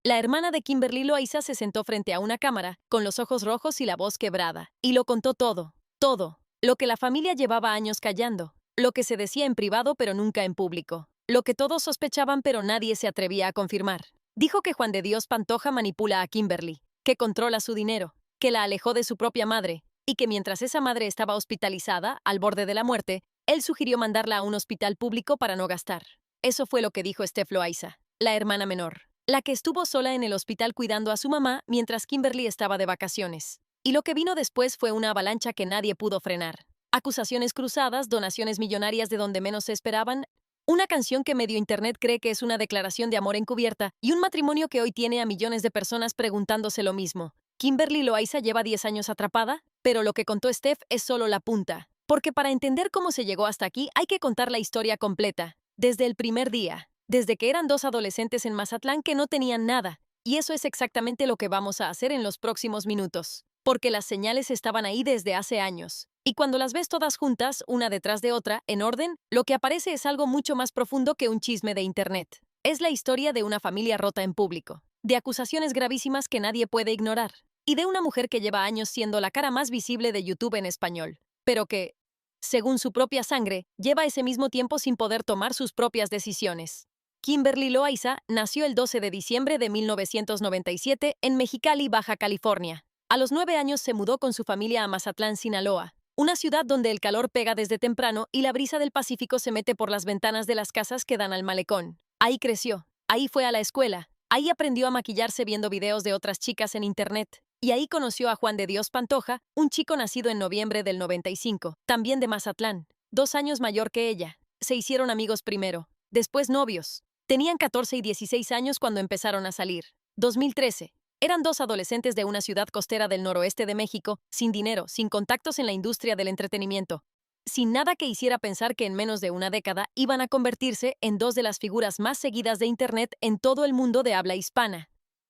La hermana de Kimberly Loaiza se sentó frente a una cámara, con los ojos rojos y la voz quebrada, y lo contó todo, todo, lo que la familia llevaba años callando, lo que se decía en privado pero nunca en público, lo que todos sospechaban pero nadie se atrevía a confirmar. Dijo que Juan de Dios Pantoja manipula a Kimberly, que controla su dinero, que la alejó de su propia madre, y que mientras esa madre estaba hospitalizada, al borde de la muerte, él sugirió mandarla a un hospital público para no gastar. Eso fue lo que dijo Steph Loaiza, la hermana menor, la que estuvo sola en el hospital cuidando a su mamá mientras Kimberly estaba de vacaciones. Y lo que vino después fue una avalancha que nadie pudo frenar. Acusaciones cruzadas, donaciones millonarias de donde menos se esperaban, una canción que medio internet cree que es una declaración de amor encubierta y un matrimonio que hoy tiene a millones de personas preguntándose lo mismo. Kimberly Loaiza lleva 10 años atrapada, pero lo que contó Steph es solo la punta. Porque para entender cómo se llegó hasta aquí hay que contar la historia completa, desde el primer día, desde que eran dos adolescentes en Mazatlán que no tenían nada, y eso es exactamente lo que vamos a hacer en los próximos minutos, porque las señales estaban ahí desde hace años. Y cuando las ves todas juntas, una detrás de otra, en orden, lo que aparece es algo mucho más profundo que un chisme de internet. Es la historia de una familia rota en público, de acusaciones gravísimas que nadie puede ignorar, y de una mujer que lleva años siendo la cara más visible de YouTube en español, pero que, según su propia sangre, lleva ese mismo tiempo sin poder tomar sus propias decisiones. Kimberly Loaiza nació el 12 de diciembre de 1997 en Mexicali, Baja California. A los 9 años se mudó con su familia a Mazatlán, Sinaloa, una ciudad donde el calor pega desde temprano y la brisa del Pacífico se mete por las ventanas de las casas que dan al malecón. Ahí creció, ahí fue a la escuela, ahí aprendió a maquillarse viendo videos de otras chicas en internet. Y ahí conoció a Juan de Dios Pantoja, un chico nacido en noviembre del 95, también de Mazatlán, 2 años mayor que ella. Se hicieron amigos primero, después novios. Tenían 14 y 16 años cuando empezaron a salir. 2013. Eran dos adolescentes de una ciudad costera del noroeste de México, sin dinero, sin contactos en la industria del entretenimiento, sin nada que hiciera pensar que en menos de una década iban a convertirse en dos de las figuras más seguidas de Internet en todo el mundo de habla hispana.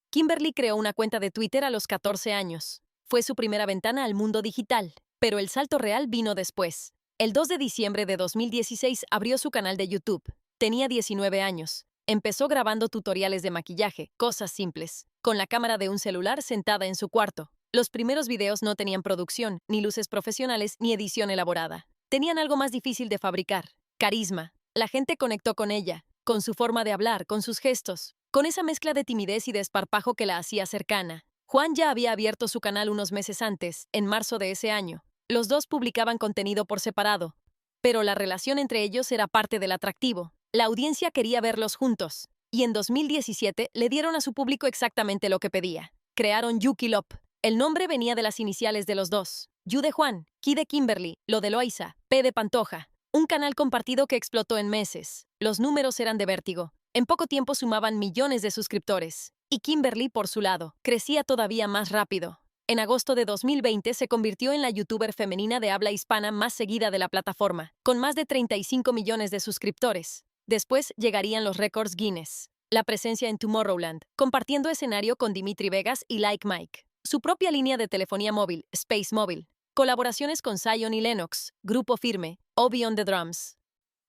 Kimberly creó una cuenta de Twitter a los 14 años. Fue su primera ventana al mundo digital, pero el salto real vino después. El 2 de diciembre de 2016 abrió su canal de YouTube. Tenía 19 años. Empezó grabando tutoriales de maquillaje, cosas simples, con la cámara de un celular sentada en su cuarto. Los primeros videos no tenían producción, ni luces profesionales, ni edición elaborada. Tenían algo más difícil de fabricar: carisma. La gente conectó con ella, con su forma de hablar, con sus gestos, con esa mezcla de timidez y desparpajo que la hacía cercana. Juan ya había abierto su canal unos meses antes, en marzo de ese año. Los dos publicaban contenido por separado, pero la relación entre ellos era parte del atractivo. La audiencia quería verlos juntos, y en 2017 le dieron a su público exactamente lo que pedía. Crearon Yukilop. El nombre venía de las iniciales de los dos. Yu de Juan, Ki de Kimberly, Lo de Loaiza, P de Pantoja. Un canal compartido que explotó en meses. Los números eran de vértigo. En poco tiempo sumaban millones de suscriptores. Y Kimberly, por su lado, crecía todavía más rápido. En agosto de 2020 se convirtió en la youtuber femenina de habla hispana más seguida de la plataforma, con más de 35 millones de suscriptores. Después llegarían los récords Guinness. La presencia en Tomorrowland, compartiendo escenario con Dimitri Vegas y Like Mike. Su propia línea de telefonía móvil, Space Mobile. Colaboraciones con Zion y Lennox, Grupo Firme, Obi on the Drums.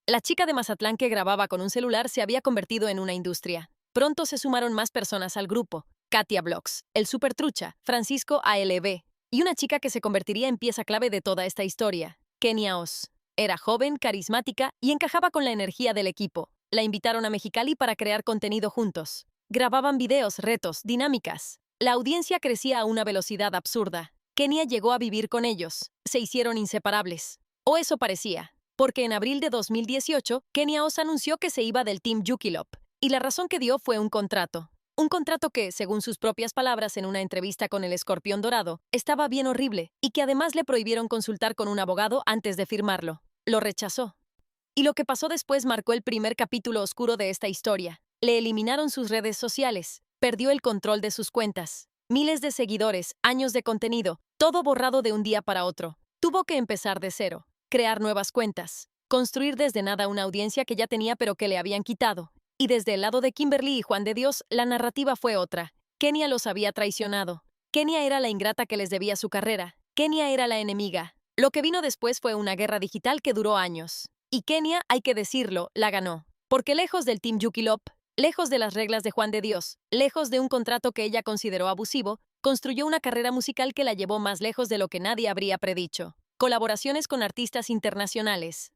La chica de Mazatlán que grababa con un celular se había convertido en una industria. Pronto se sumaron más personas al grupo: Katia Blogs, el Supertrucha, Francisco ALB, y una chica que se convertiría en pieza clave de toda esta historia, Kenia Oz. Era joven, carismática y encajaba con la energía del equipo. La invitaron a Mexicali para crear contenido juntos. Grababan videos, retos, dinámicas. La audiencia crecía a una velocidad absurda. Kenia llegó a vivir con ellos. Se hicieron inseparables. O eso parecía. Porque en abril de 2018, Kenia Oz anunció que se iba del Team Yukilop, y la razón que dio fue un contrato. Un contrato que, según sus propias palabras en una entrevista con el Escorpión Dorado, estaba bien horrible, y que además le prohibieron consultar con un abogado antes de firmarlo. Lo rechazó. Y lo que pasó después marcó el primer capítulo oscuro de esta historia. Le eliminaron sus redes sociales, perdió el control de sus cuentas. Miles de seguidores, años de contenido, todo borrado de un día para otro. Tuvo que empezar de cero. Crear nuevas cuentas, construir desde nada una audiencia que ya tenía pero que le habían quitado. Y desde el lado de Kimberly y Juan de Dios, la narrativa fue otra. Kenia los había traicionado. Kenia era la ingrata que les debía su carrera. Kenia era la enemiga. Lo que vino después fue una guerra digital que duró años. Y Kenia, hay que decirlo, la ganó. Porque lejos del Team Yukilop, Lejos de las reglas de Juan de Dios, lejos de un contrato que ella consideró abusivo, construyó una carrera musical que la llevó más lejos de lo que nadie habría predicho. Colaboraciones con artistas internacionales.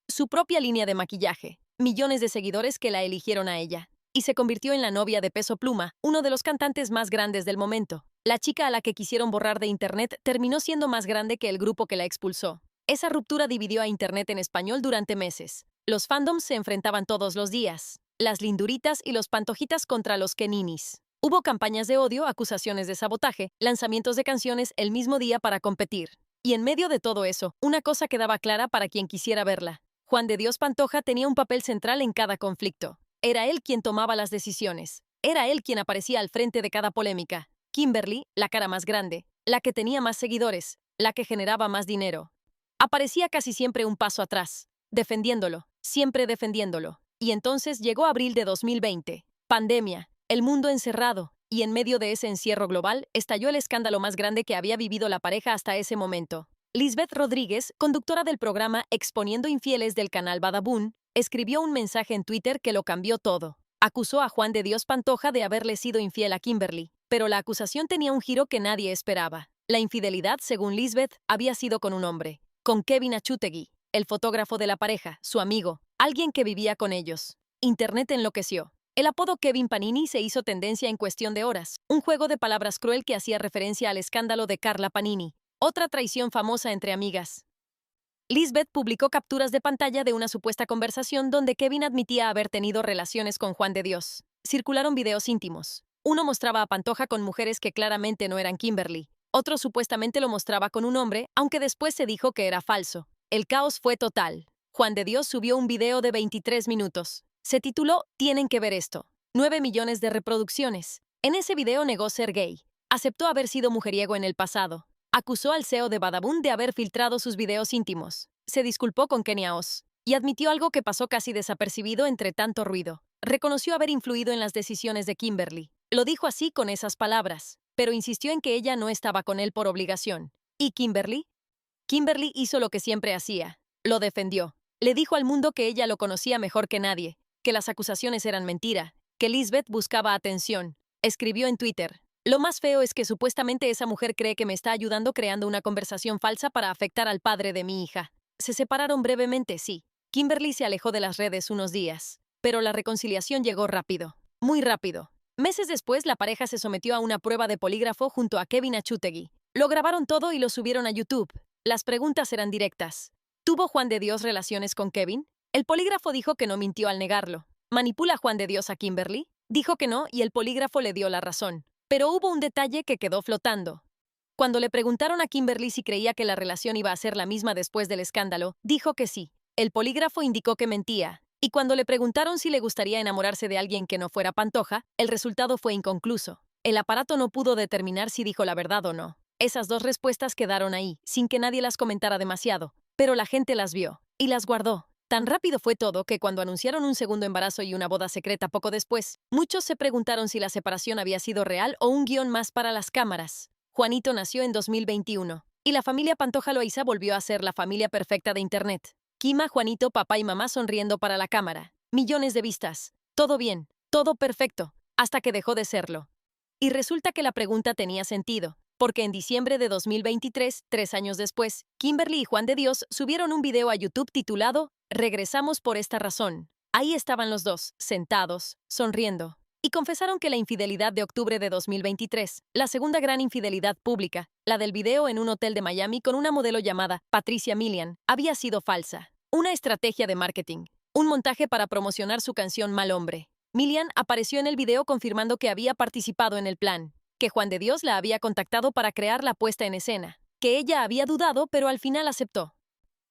Su propia línea de maquillaje. Millones de seguidores que la eligieron a ella. Y se convirtió en la novia de Peso Pluma, uno de los cantantes más grandes del momento. La chica a la que quisieron borrar de Internet terminó siendo más grande que el grupo que la expulsó. Esa ruptura dividió a Internet en español durante meses. Los fandoms se enfrentaban todos los días. Las linduritas y los pantojitas contra los keninis. Hubo campañas de odio, acusaciones de sabotaje, lanzamientos de canciones el mismo día para competir. Y en medio de todo eso, una cosa quedaba clara para quien quisiera verla. Juan de Dios Pantoja tenía un papel central en cada conflicto. Era él quien tomaba las decisiones. Era él quien aparecía al frente de cada polémica. Kimberly, la cara más grande, la que tenía más seguidores, la que generaba más dinero. Aparecía casi siempre un paso atrás, defendiéndolo, siempre defendiéndolo. Y entonces llegó abril de 2020. Pandemia, el mundo encerrado, y en medio de ese encierro global estalló el escándalo más grande que había vivido la pareja hasta ese momento. Lisbeth Rodríguez, conductora del programa Exponiendo Infieles del canal Badabun, escribió un mensaje en Twitter que lo cambió todo. Acusó a Juan de Dios Pantoja de haberle sido infiel a Kimberly, pero la acusación tenía un giro que nadie esperaba. La infidelidad, según Lisbeth, había sido con un hombre, con Kevin Achutegui, el fotógrafo de la pareja, su amigo, alguien que vivía con ellos. Internet enloqueció. El apodo Kevin Panini se hizo tendencia en cuestión de horas, un juego de palabras cruel que hacía referencia al escándalo de Carla Panini, otra traición famosa entre amigas. Lisbeth publicó capturas de pantalla de una supuesta conversación donde Kevin admitía haber tenido relaciones con Juan de Dios. Circularon videos íntimos. Uno mostraba a Pantoja con mujeres que claramente no eran Kimberly. Otro supuestamente lo mostraba con un hombre, aunque después se dijo que era falso. El caos fue total. Juan de Dios subió un video de 23 minutos. Se tituló Tienen que ver esto. 9 millones de reproducciones. En ese video negó ser gay. Aceptó haber sido mujeriego en el pasado. Acusó al CEO de Badabun de haber filtrado sus videos íntimos. Se disculpó con Kenia Oz. Y admitió algo que pasó casi desapercibido entre tanto ruido. Reconoció haber influido en las decisiones de Kimberly. Lo dijo así con esas palabras, pero insistió en que ella no estaba con él por obligación. ¿Y Kimberly? Kimberly hizo lo que siempre hacía. Lo defendió. Le dijo al mundo que ella lo conocía mejor que nadie, que las acusaciones eran mentira, que Lisbeth buscaba atención. Escribió en Twitter: lo más feo es que supuestamente esa mujer cree que me está ayudando creando una conversación falsa para afectar al padre de mi hija. Se separaron brevemente, sí. Kimberly se alejó de las redes unos días, pero la reconciliación llegó rápido, muy rápido. Meses después, la pareja se sometió a una prueba de polígrafo junto a Kevin Achutegui. Lo grabaron todo y lo subieron a YouTube. Las preguntas eran directas. ¿Tuvo Juan de Dios relaciones con Kevin? El polígrafo dijo que no mintió al negarlo. ¿Manipula Juan de Dios a Kimberly? Dijo que no y el polígrafo le dio la razón. Pero hubo un detalle que quedó flotando. Cuando le preguntaron a Kimberly si creía que la relación iba a ser la misma después del escándalo, dijo que sí. El polígrafo indicó que mentía. Y cuando le preguntaron si le gustaría enamorarse de alguien que no fuera Pantoja, el resultado fue inconcluso. El aparato no pudo determinar si dijo la verdad o no. Esas dos respuestas quedaron ahí, sin que nadie las comentara demasiado. Pero la gente las vio. Y las guardó. Tan rápido fue todo que cuando anunciaron un segundo embarazo y una boda secreta poco después, muchos se preguntaron si la separación había sido real o un guión más para las cámaras. Juanito nació en 2021. Y la familia Pantoja Loaiza volvió a ser la familia perfecta de Internet. Kima, Juanito, papá y mamá sonriendo para la cámara. Millones de vistas. Todo bien. Todo perfecto. Hasta que dejó de serlo. Y resulta que la pregunta tenía sentido. Porque en diciembre de 2023, 3 años después, Kimberly y Juan de Dios subieron un video a YouTube titulado Regresamos por esta razón. Ahí estaban los dos, sentados, sonriendo. Y confesaron que la infidelidad de octubre de 2023, la segunda gran infidelidad pública, la del video en un hotel de Miami con una modelo llamada Patricia Milian, había sido falsa. Una estrategia de marketing. Un montaje para promocionar su canción Mal Hombre. Milian apareció en el video confirmando que había participado en el plan, que Juan de Dios la había contactado para crear la puesta en escena, que ella había dudado pero al final aceptó.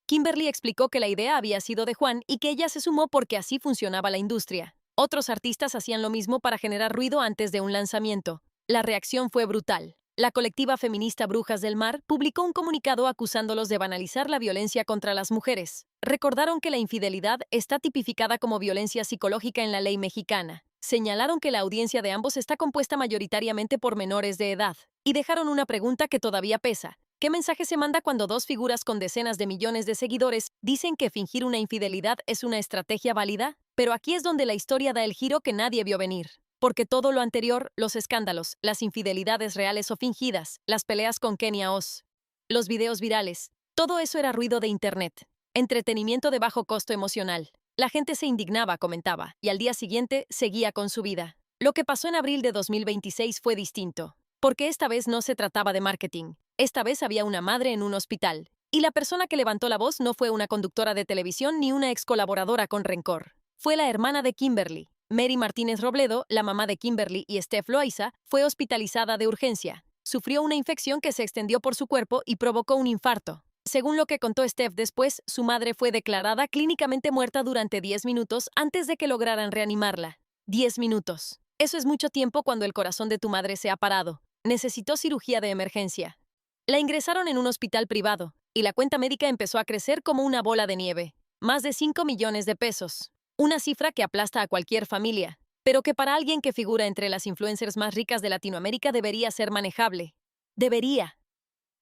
Kimberly explicó que la idea había sido de Juan y que ella se sumó porque así funcionaba la industria. Otros artistas hacían lo mismo para generar ruido antes de un lanzamiento. La reacción fue brutal. La colectiva feminista Brujas del Mar publicó un comunicado acusándolos de banalizar la violencia contra las mujeres. Recordaron que la infidelidad está tipificada como violencia psicológica en la ley mexicana. Señalaron que la audiencia de ambos está compuesta mayoritariamente por menores de edad. Y dejaron una pregunta que todavía pesa. ¿Qué mensaje se manda cuando dos figuras con decenas de millones de seguidores dicen que fingir una infidelidad es una estrategia válida? Pero aquí es donde la historia da el giro que nadie vio venir. Porque todo lo anterior, los escándalos, las infidelidades reales o fingidas, las peleas con Kenia Oz, los videos virales, todo eso era ruido de Internet. Entretenimiento de bajo costo emocional. La gente se indignaba, comentaba, y al día siguiente seguía con su vida. Lo que pasó en abril de 2026 fue distinto. Porque esta vez no se trataba de marketing. Esta vez había una madre en un hospital. Y la persona que levantó la voz no fue una conductora de televisión ni una ex colaboradora con rencor. Fue la hermana de Kimberly. Mary Martínez Robledo, la mamá de Kimberly y Steph Loaiza, fue hospitalizada de urgencia. Sufrió una infección que se extendió por su cuerpo y provocó un infarto. Según lo que contó Steph después, su madre fue declarada clínicamente muerta durante 10 minutos antes de que lograran reanimarla. 10 minutos. Eso es mucho tiempo cuando el corazón de tu madre se ha parado. Necesitó cirugía de emergencia. La ingresaron en un hospital privado, y la cuenta médica empezó a crecer como una bola de nieve. Más de 5 millones de pesos. Una cifra que aplasta a cualquier familia, pero que para alguien que figura entre las influencers más ricas de Latinoamérica debería ser manejable. Debería.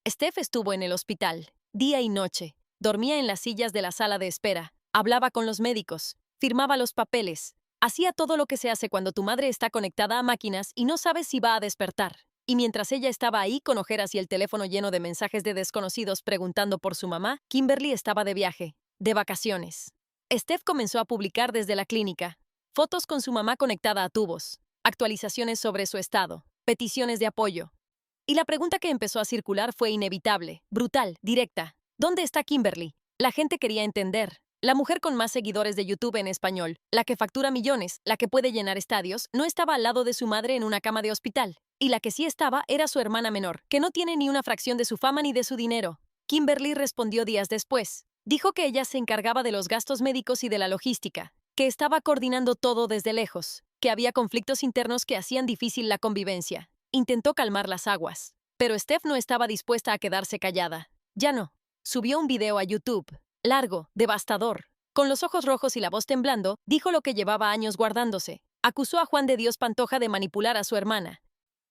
Steph estuvo en el hospital, día y noche. Dormía en las sillas de la sala de espera, hablaba con los médicos, firmaba los papeles, hacía todo lo que se hace cuando tu madre está conectada a máquinas y no sabes si va a despertar. Y mientras ella estaba ahí con ojeras y el teléfono lleno de mensajes de desconocidos preguntando por su mamá, Kimberly estaba de viaje, de vacaciones. Steph comenzó a publicar desde la clínica fotos con su mamá conectada a tubos, actualizaciones sobre su estado, peticiones de apoyo. Y la pregunta que empezó a circular fue inevitable, brutal, directa. ¿Dónde está Kimberly? La gente quería entender. La mujer con más seguidores de YouTube en español, la que factura millones, la que puede llenar estadios, no estaba al lado de su madre en una cama de hospital. Y la que sí estaba era su hermana menor, que no tiene ni una fracción de su fama ni de su dinero. Kimberly respondió días después. Dijo que ella se encargaba de los gastos médicos y de la logística, que estaba coordinando todo desde lejos, que había conflictos internos que hacían difícil la convivencia. Intentó calmar las aguas, pero Steph no estaba dispuesta a quedarse callada. Ya no. Subió un video a YouTube, largo, devastador. Con los ojos rojos y la voz temblando, dijo lo que llevaba años guardándose. Acusó a Juan de Dios Pantoja de manipular a su hermana,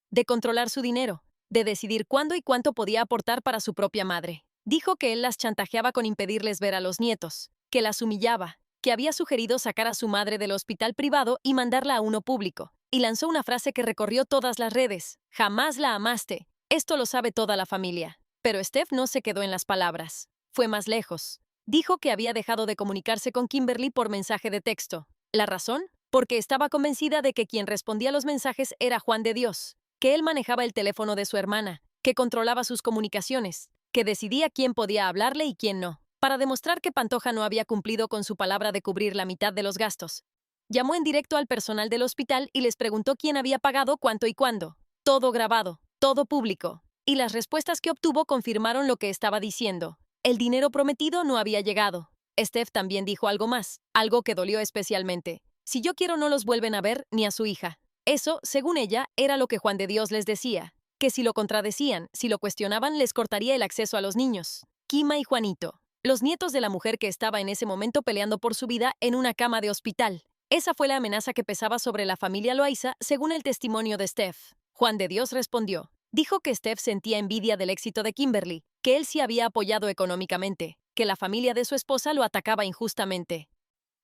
de controlar su dinero, de decidir cuándo y cuánto podía aportar para su propia madre. Dijo que él las chantajeaba con impedirles ver a los nietos, que las humillaba, que había sugerido sacar a su madre del hospital privado y mandarla a uno público. Y lanzó una frase que recorrió todas las redes. Jamás la amaste. Esto lo sabe toda la familia. Pero Steph no se quedó en las palabras. Fue más lejos. Dijo que había dejado de comunicarse con Kimberly por mensaje de texto. ¿La razón? Porque estaba convencida de que quien respondía los mensajes era Juan de Dios, que él manejaba el teléfono de su hermana, que controlaba sus comunicaciones, que decidía quién podía hablarle y quién no, para demostrar que Pantoja no había cumplido con su palabra de cubrir la mitad de los gastos. Llamó en directo al personal del hospital y les preguntó quién había pagado cuánto y cuándo. Todo grabado, todo público. Y las respuestas que obtuvo confirmaron lo que estaba diciendo. El dinero prometido no había llegado. Steph también dijo algo más, algo que dolió especialmente. Si yo quiero no los vuelven a ver ni a su hija. Eso, según ella, era lo que Juan de Dios les decía. Que si lo contradecían, si lo cuestionaban, les cortaría el acceso a los niños. Kima y Juanito, los nietos de la mujer que estaba en ese momento peleando por su vida en una cama de hospital. Esa fue la amenaza que pesaba sobre la familia Loaiza, según el testimonio de Steph. Juan de Dios respondió. Dijo que Steph sentía envidia del éxito de Kimberly, que él sí había apoyado económicamente, que la familia de su esposa lo atacaba injustamente.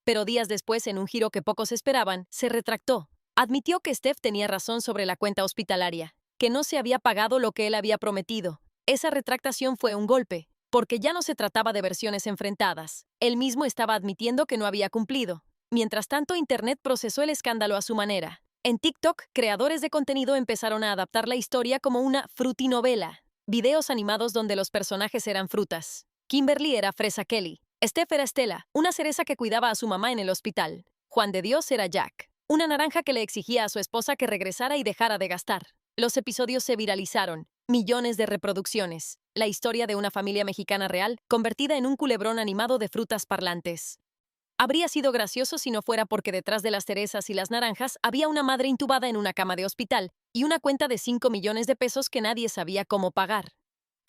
Pero días después, en un giro que pocos esperaban, se retractó. Admitió que Steph tenía razón sobre la cuenta hospitalaria, que no se había pagado lo que él había prometido. Esa retractación fue un golpe, porque ya no se trataba de versiones enfrentadas. Él mismo estaba admitiendo que no había cumplido. Mientras tanto, Internet procesó el escándalo a su manera. En TikTok, creadores de contenido empezaron a adaptar la historia como una frutinovela. Videos animados donde los personajes eran frutas. Kimberly era Fresa Kelly. Steph era Estela, una cereza que cuidaba a su mamá en el hospital. Juan de Dios era Jack, una naranja que le exigía a su esposa que regresara y dejara de gastar. Los episodios se viralizaron. Millones de reproducciones. La historia de una familia mexicana real, convertida en un culebrón animado de frutas parlantes. Habría sido gracioso si no fuera porque detrás de las cerezas y las naranjas había una madre intubada en una cama de hospital y una cuenta de 5 millones de pesos que nadie sabía cómo pagar.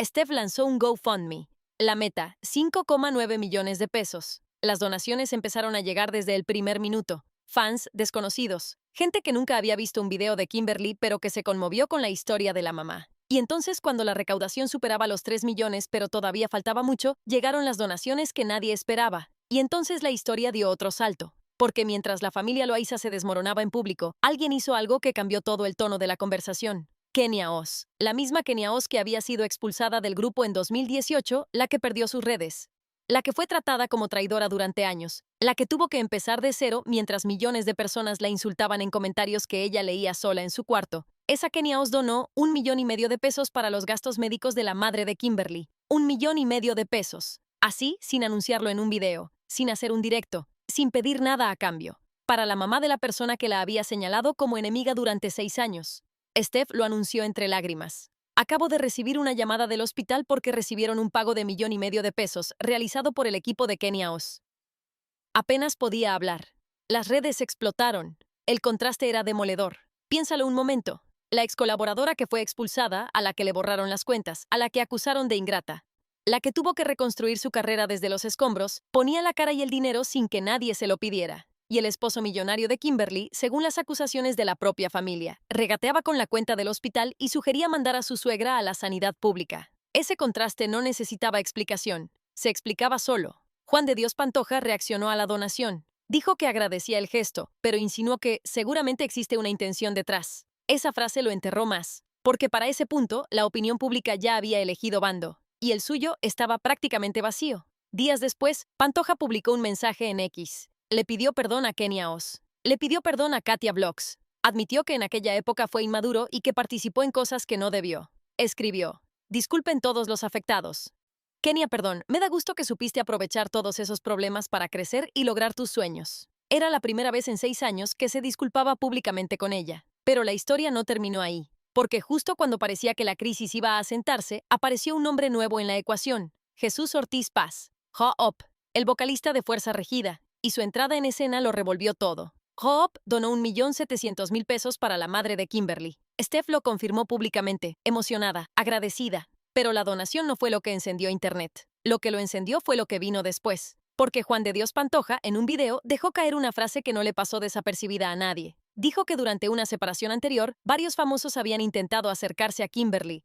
Steph lanzó un GoFundMe. La meta, 5,9 millones de pesos. Las donaciones empezaron a llegar desde el primer minuto. Fans, desconocidos, gente que nunca había visto un video de Kimberly pero que se conmovió con la historia de la mamá. Y entonces, cuando la recaudación superaba los 3 millones pero todavía faltaba mucho, llegaron las donaciones que nadie esperaba. Y entonces la historia dio otro salto. porque mientras la familia Loaiza se desmoronaba en público, alguien hizo algo que cambió todo el tono de la conversación. Kenia Oz, la misma Kenia Oz que había sido expulsada del grupo en 2018, la que perdió sus redes, la que fue tratada como traidora durante años, la que tuvo que empezar de cero mientras millones de personas la insultaban en comentarios que ella leía sola en su cuarto. Esa Kenia Oz donó 1,5 millones de pesos para los gastos médicos de la madre de Kimberly. 1,5 millones de pesos. Así, sin anunciarlo en un video, sin hacer un directo, sin pedir nada a cambio. Para la mamá de la persona que la había señalado como enemiga durante 6 años. Steph lo anunció entre lágrimas. Acabo de recibir una llamada del hospital porque recibieron un pago de 1,5 millones de pesos realizado por el equipo de Kenia Oz. Apenas podía hablar. Las redes explotaron. El contraste era demoledor. Piénsalo un momento. La ex colaboradora que fue expulsada, a la que le borraron las cuentas, a la que acusaron de ingrata, la que tuvo que reconstruir su carrera desde los escombros, ponía la cara y el dinero sin que nadie se lo pidiera. Y el esposo millonario de Kimberly, según las acusaciones de la propia familia, regateaba con la cuenta del hospital y sugería mandar a su suegra a la sanidad pública. Ese contraste no necesitaba explicación. Se explicaba solo. Juan de Dios Pantoja reaccionó a la donación. Dijo que agradecía el gesto, pero insinuó que seguramente existe una intención detrás. Esa frase lo enterró más, porque para ese punto la opinión pública ya había elegido bando, y el suyo estaba prácticamente vacío. Días después, Pantoja publicó un mensaje en X. Le pidió perdón a Kenia Oz. Le pidió perdón a Katia Vlogs. Admitió que en aquella época fue inmaduro y que participó en cosas que no debió. Escribió: disculpen todos los afectados. Kenia, perdón, me da gusto que supiste aprovechar todos esos problemas para crecer y lograr tus sueños. Era la primera vez en 6 años que se disculpaba públicamente con ella. Pero la historia no terminó ahí, porque justo cuando parecía que la crisis iba a asentarse, apareció un nombre nuevo en la ecuación: Jesús Ortiz Paz, Ho-Op, el vocalista de Fuerza Regida, y su entrada en escena lo revolvió todo. Ho-Op donó 1,7 millones de pesos para la madre de Kimberly. Steph lo confirmó públicamente, emocionada, agradecida. Pero la donación no fue lo que encendió Internet. Lo que lo encendió fue lo que vino después. Porque Juan de Dios Pantoja, en un video, dejó caer una frase que no le pasó desapercibida a nadie. Dijo que durante una separación anterior, varios famosos habían intentado acercarse a Kimberly.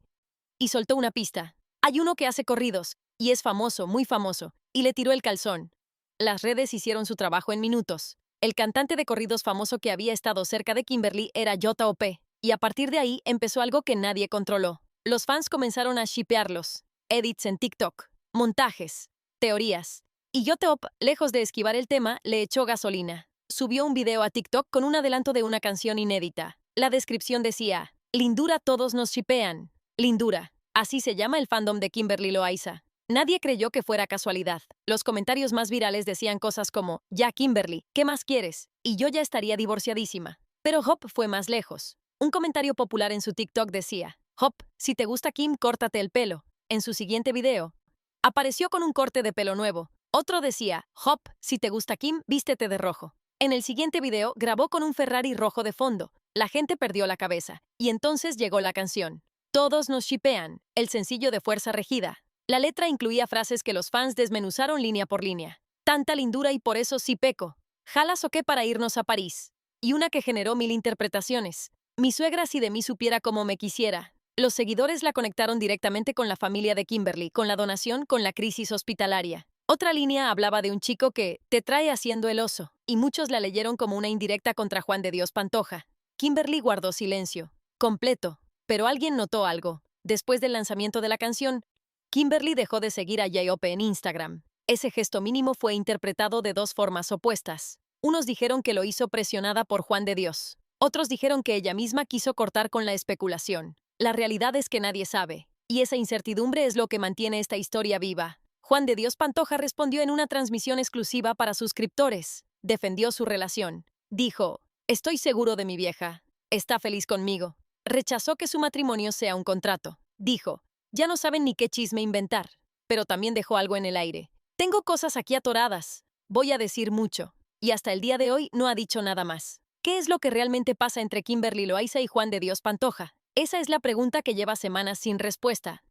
Y soltó una pista. Hay uno que hace corridos, y es famoso, muy famoso, y le tiró el calzón. Las redes hicieron su trabajo en minutos. El cantante de corridos famoso que había estado cerca de Kimberly era J.O.P., y a partir de ahí empezó algo que nadie controló. Los fans comenzaron a shippearlos, edits en TikTok, montajes, teorías. Y J.O.P., lejos de esquivar el tema, le echó gasolina. Subió un video a TikTok con un adelanto de una canción inédita. La descripción decía: Lindura, todos nos shippean. Lindura. Así se llama el fandom de Kimberly Loaiza. Nadie creyó que fuera casualidad. Los comentarios más virales decían cosas como: ya Kimberly, ¿qué más quieres? Y yo ya estaría divorciadísima. Pero Hop fue más lejos. Un comentario popular en su TikTok decía: Hop, si te gusta Kim, córtate el pelo. En su siguiente video, apareció con un corte de pelo nuevo. Otro decía: Hop, si te gusta Kim, vístete de rojo. En el siguiente video, grabó con un Ferrari rojo de fondo. La gente perdió la cabeza. Y entonces llegó la canción. Todos nos shippean, el sencillo de Fuerza Regida. La letra incluía frases que los fans desmenuzaron línea por línea. Tanta lindura y por eso sí peco. ¿Jalas o qué para irnos a París? Y una que generó 1000 interpretaciones. Mi suegra si de mí supiera cómo me quisiera. Los seguidores la conectaron directamente con la familia de Kimberly, con la donación, con la crisis hospitalaria. Otra línea hablaba de un chico que te trae haciendo el oso, y muchos la leyeron como una indirecta contra Juan de Dios Pantoja. Kimberly guardó silencio, completo, pero alguien notó algo. Después del lanzamiento de la canción, Kimberly dejó de seguir a J.O.P. en Instagram. Ese gesto mínimo fue interpretado de dos formas opuestas. Unos dijeron que lo hizo presionada por Juan de Dios. Otros dijeron que ella misma quiso cortar con la especulación. La realidad es que nadie sabe, y esa incertidumbre es lo que mantiene esta historia viva. Juan de Dios Pantoja respondió en una transmisión exclusiva para suscriptores. Defendió su relación. Dijo: estoy seguro de mi vieja. Está feliz conmigo. Rechazó que su matrimonio sea un contrato. Dijo: ya no saben ni qué chisme inventar. Pero también dejó algo en el aire. Tengo cosas aquí atoradas. Voy a decir mucho. Y hasta el día de hoy no ha dicho nada más. ¿Qué es lo que realmente pasa entre Kimberly Loaiza y Juan de Dios Pantoja? Esa es la pregunta que lleva semanas sin respuesta.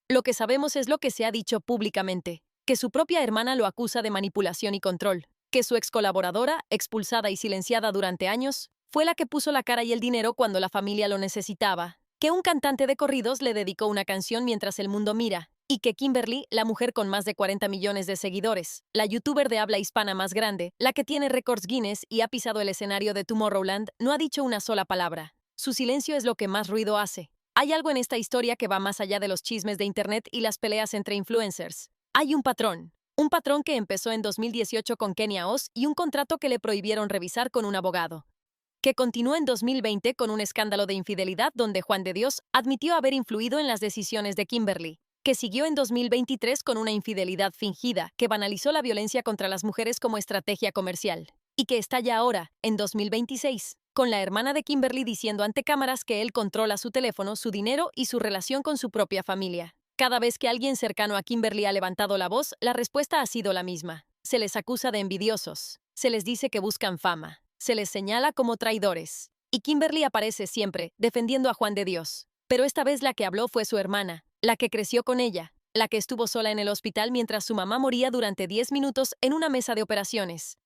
Lo que sabemos es lo que se ha dicho públicamente, que su propia hermana lo acusa de manipulación y control, que su ex colaboradora, expulsada y silenciada durante años, fue la que puso la cara y el dinero cuando la familia lo necesitaba, que un cantante de corridos le dedicó una canción mientras el mundo mira, Y que Kimberly, la mujer con más de 40 millones de seguidores, la youtuber de habla hispana más grande, la que tiene récords Guinness y ha pisado el escenario de Tomorrowland, no ha dicho una sola palabra. Su silencio es lo que más ruido hace. Hay algo en esta historia que va más allá de los chismes de internet y las peleas entre influencers. Hay un patrón. Un patrón que empezó en 2018 con Kenia Oz y un contrato que le prohibieron revisar con un abogado. Que continuó en 2020 con un escándalo de infidelidad donde Juan de Dios admitió haber influido en las decisiones de Kimberly. Que siguió en 2023 con una infidelidad fingida que banalizó la violencia contra las mujeres como estrategia comercial. Y que estalla ahora, en 2026, con la hermana de Kimberly diciendo ante cámaras que él controla su teléfono, su dinero y su relación con su propia familia. Cada vez que alguien cercano a Kimberly ha levantado la voz, la respuesta ha sido la misma. Se les acusa de envidiosos. Se les dice que buscan fama. Se les señala como traidores. Y Kimberly aparece siempre, defendiendo a Juan de Dios. Pero esta vez la que habló fue su hermana, la que creció con ella, la que estuvo sola en el hospital mientras su mamá moría durante 10 minutos en una mesa de operaciones.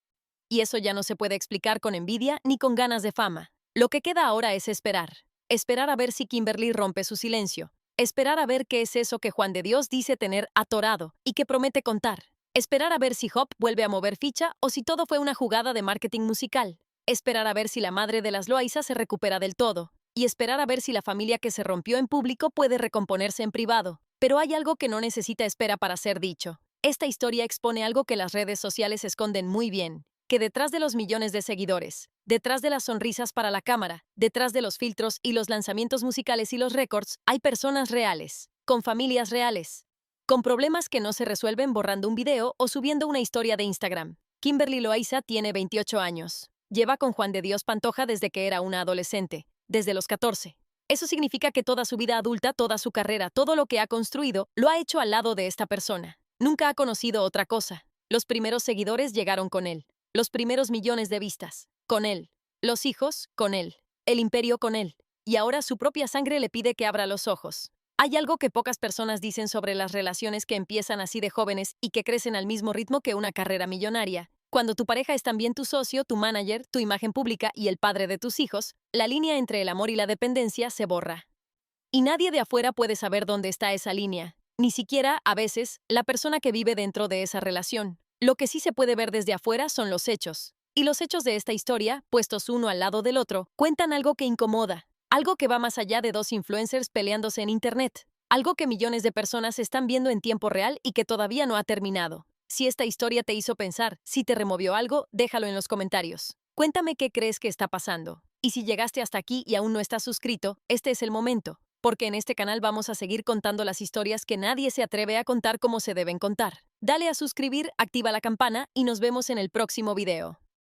Y eso ya no se puede explicar con envidia ni con ganas de fama. Lo que queda ahora es esperar. Esperar a ver si Kimberly rompe su silencio. Esperar a ver qué es eso que Juan de Dios dice tener atorado y que promete contar. Esperar a ver si Hop vuelve a mover ficha o si todo fue una jugada de marketing musical. Esperar a ver si la madre de las Loaiza se recupera del todo. Y esperar a ver si la familia que se rompió en público puede recomponerse en privado. Pero hay algo que no necesita espera para ser dicho. Esta historia expone algo que las redes sociales esconden muy bien. Que detrás de los millones de seguidores, detrás de las sonrisas para la cámara, detrás de los filtros y los lanzamientos musicales y los récords, hay personas reales, con familias reales, con problemas que no se resuelven borrando un video o subiendo una historia de Instagram. Kimberly Loaiza tiene 28 años. Lleva con Juan de Dios Pantoja desde que era una adolescente, desde los 14. Eso significa que toda su vida adulta, toda su carrera, todo lo que ha construido, lo ha hecho al lado de esta persona. Nunca ha conocido otra cosa. Los primeros seguidores llegaron con él. Los primeros millones de vistas, con él. Los hijos, con él. El imperio, con él. Y ahora su propia sangre le pide que abra los ojos. Hay algo que pocas personas dicen sobre las relaciones que empiezan así de jóvenes y que crecen al mismo ritmo que una carrera millonaria. Cuando tu pareja es también tu socio, tu manager, tu imagen pública y el padre de tus hijos, la línea entre el amor y la dependencia se borra. Y nadie de afuera puede saber dónde está esa línea. Ni siquiera, a veces, la persona que vive dentro de esa relación. Lo que sí se puede ver desde afuera son los hechos. Y los hechos de esta historia, puestos uno al lado del otro, cuentan algo que incomoda, algo que va más allá de dos influencers peleándose en Internet, algo que millones de personas están viendo en tiempo real y que todavía no ha terminado. Si esta historia te hizo pensar, si te removió algo, déjalo en los comentarios. Cuéntame qué crees que está pasando. Y si llegaste hasta aquí y aún no estás suscrito, este es el momento, porque en este canal vamos a seguir contando las historias que nadie se atreve a contar como se deben contar. Dale a suscribir, activa la campana y nos vemos en el próximo video.